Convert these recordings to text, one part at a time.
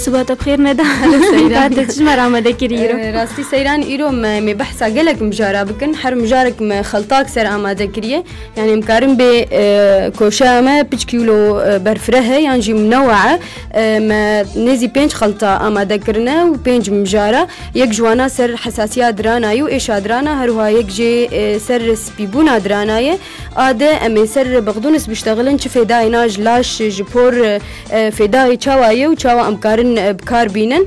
صباح بخير ندى. سيران تجمر آماده كريرو راستي سيران إيرو مي بحثا قلق مجارا بكن حر مجارك خلطاك سر آماده كريه يعني مكارم ب كوشامه 5 كيلو برفره يعني جي منوعه ما نزي 5 خلطه آماده كرنا و 5 مجارا يك جوانا سر حساسيه درانايو ايش درانا هروها يك جي سر سبيبونا درانايه اده امي سر بغدونس بيشتغلن فداي ناج لاش جبور فداي چاوايه و چاوا امكارن بكار بينن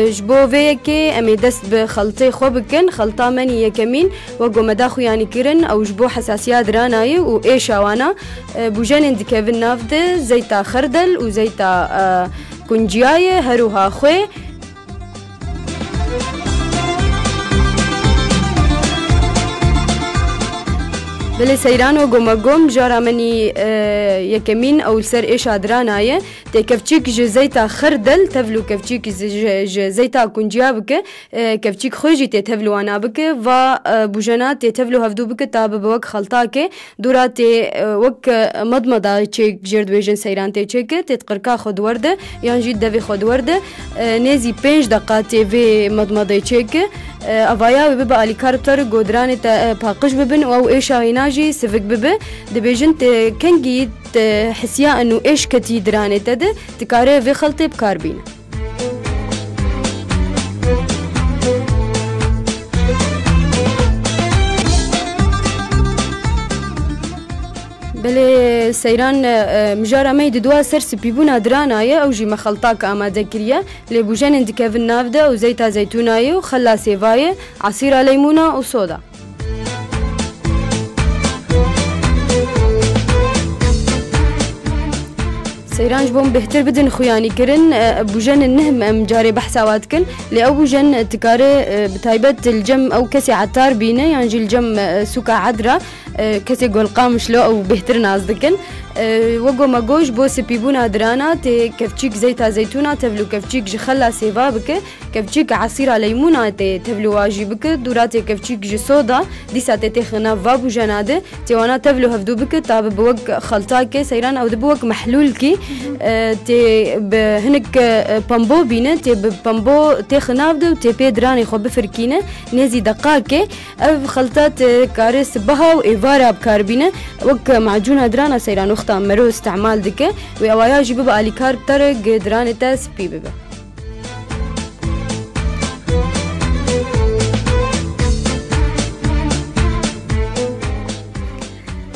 جبو ويكي امي دست بخلطي خو بكن خلطه مني يكمين وقو مداخو يعني كرن او جبو حساسيه درانايه و ايش وانا بوجن دكيفن نافده زيتا خردل و زيتا كنجيايه هروها خوي بله سيرانو قوم جارا مني يكمين او سر ايش ادرانايه تي كفچيك زيتا خردل تفلو كفچيك زيتا كنجيابك كفچيك خوجي تي تفلو انا بك و بوجنات تي تفلو هفدو بك تاب بوك خلطاك دوراتي وك مضمضه تشيك جرد ويجن سيران تي تشيك تقركا خود ورده يعني جيد دبي خود ورده نيزي 5 دقائق تي في مضمضه تشيك افايا ببا علي كاربتر قدراني باقش ببن او ايش هيناجي سفك ببا دبيجن كنجي حسيا انه ايش كتي دراني تد تكاري في خلطي بكاربين بله سيران مجارا ميد دوا سر سبيبونا درانايه او جي مخلطاك آماده كريه لبوجن اندكافن نافده وزيتا زيتونايه وخلا سيفايه عصير ليمونه وصودا سيرانج بوم بهتر بدن خوياني كرن بوجن النهم ام جاري بحساوات كن لأو بوجن تكاري بتايبت الجم او كسي عطار بينه يعني جي الجم سوكا عدرا كسي قول قامش لو او بهتر نازدكن وقو ماجوش بو سبيبونا درانا تي كفچيك زيتا زيتونا تفلو كفچيك جخلا سيفا بك كفچيك عصير ليمونا تي تفلو واجي بك دوراتي كفچيك جي صودا دي ساتي تخنا فابو جناده تي وانا تفلو هفدو بك تاب بوق خلطاكي سيران او دبوق محلولكي تي هنك بامبو بينه تي بامبو تخنافده وتي بيدراني خو بفركينه نزي دقاكي او خلطات كارس بها وايفارا بكاربينه وك معجونه درانا سيران وقتا مرو استعمال دكه واوايا جي ببا علي كارب ترق دراني تاس بي ببا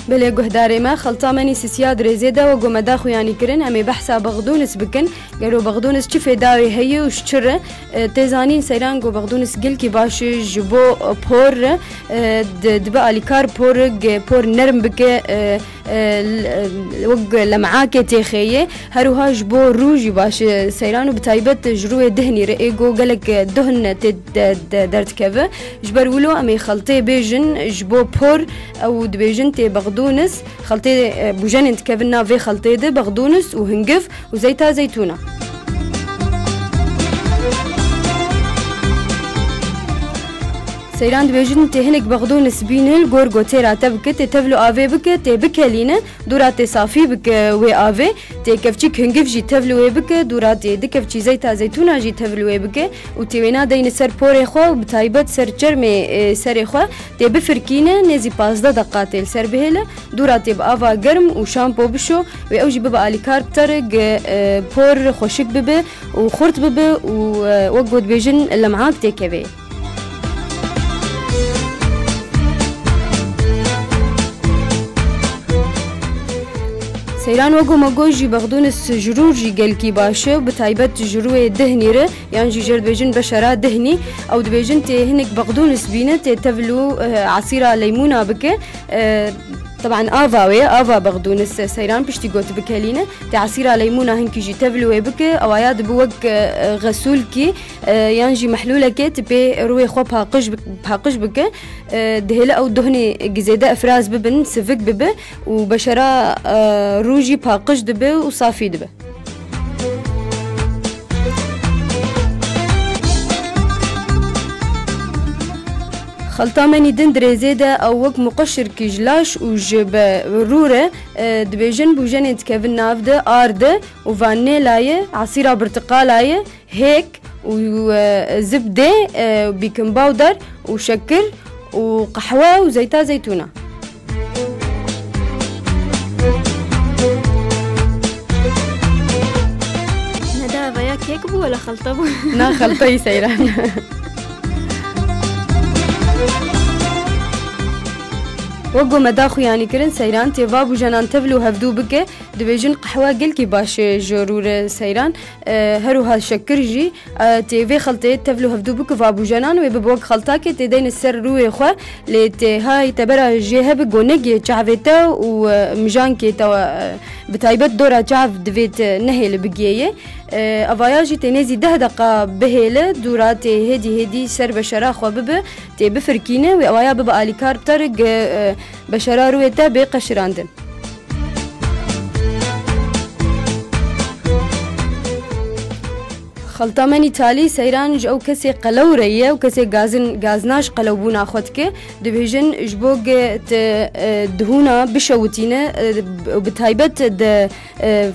بله گهداری ما خلطه منی سیاد رزیده و گم داخو یعنی کرن همی بحثا بغدونس بکن گرو بغدونس چی فدایی هی و شچره تزانین سیران گو بغدونس گل کی باش جبو پور دبا الیکار پور نرم بکه وق لمعاك تيخيه هروها جبو روجي باش سيرانو بتايبت جروه دهني رئيقو قالك دهن درت كذا جبر ولو امي خلطي بيجن جبو بور او دبيجن تي بغدونس خلطي بوجن انت كفنا في خلطي ده بغدونس وهنقف وزيتا زيتونه سيران دبيجن تهنك بغدونس بينل غورغو تيرا تبك تفلو افي بك تبكلينا دورات صافي بك وي افي تكفچي هنگف جي تفلو بك دورات دكفچي زيتا زيتونا جي تفلو بك وتوينا دين سر بوري خو بتايبت سر چرمي سر خو تبفركينا نزي 15 دقائق سر بهله دورات بافا گرم وشامبو بشو واوجي ببا الي كاربتر بور خوشك بب وخرط بب ووقود بيجن لمعاك تكوي سيران وقو مقوجي بغدونس جروجي قلكي باشا بتايبت جروه دهنيره يعني جرد بيجن بشرات دهني او دبيجن تهنك بغدونس بينه تفلو عصير ليمونه بك طبعا افا بغدونس سيران بشتي قوت بكالينا تعصير ليمونه هنكي جي تفلو بك او ياد بوق غسولكي يانجي محلوله كي تبي روي خو بحقش بك دهله او دهني جزيده افراز ببن سفك بب وبشره روجي بحقش دبه وصافي دبه خلطة مني دن دريزيدا أو وك مقشر كيجلاش وجب رورة دبيجن بوجن يتكفن نافدة آردة وفانيلاية عصير برتقالاية هيك وزبدة وبيكنج باودر وشكر وقهوة وزيتها زيتونة. ندى بيا كيك بو ولا خلطة بو؟ نا خلطة سيران. وقو مداخو يعني كرن سيران تيفا بوجنان تبلو هفدو بكي دبيجن قهوة قلكي باش جرور سيران هرو هالشكر جي تيفي خلطي تبلو هفدو بكي فابو جنان ويببوك خلطاكي تيدين السر روي خوا لتي هاي تبرا جيها بقونيجي چعفتا ومجان كي توا بتايبت دورا چعف دفيت نهي لبقية افاياجي تنزي 10 دقة بهيلة دوراتي هدي سر بشرا خوا ببه تي بفركينه واوايا ببا اليكار بطرق بشرا رويتا بقشراندن. خلطة مني تالي سيران أو كسي قلورية وكسي غازناش قلوبونا خدك دبيجن جبوغ دهونا بشوتينة وبتهيبت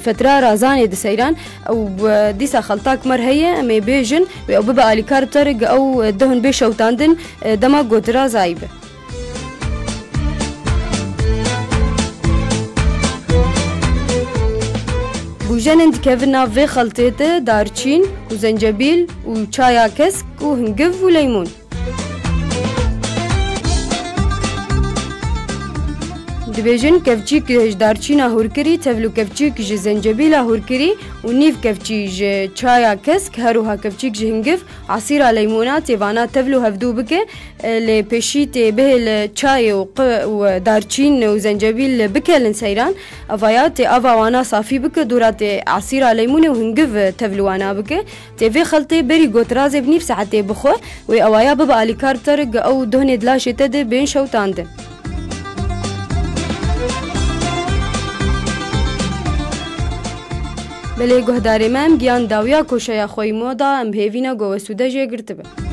فترة رازاني د سيران أو ديسا خلطاك مرهية أمي بيجن أو ببقى لكار طرق أو دهن بشوتاندن دما قدرة زايبة. بوجنند كيفنا في خلطيته دارچين وزنجبيل وشايا كسك وهنقف وليمون. دبيجن كفچيك دارچينا هوركري تفلو كفچيك زنجبيلا هوركري ونيف كفچي شايا كسك هروها كفچيك هنقف عصير ليمونات تيفانا تفلو هفدو بك لبشيتي به الشاي ودارچين وزنجبيل بكلن سيران افايات افا وانا صافي بك دورات عصير ليمون وهنقف تفلو وانا بك تيفي خلطي بري غوتراز بنيف ساعتي بخو واوايا ببا اليكار طرق او دهن دلاش تد بين شوتاندن. بله گهداری مام گیان داویا کوشیا خوی مودا ام هیوینا گوسوده جه گرتبه.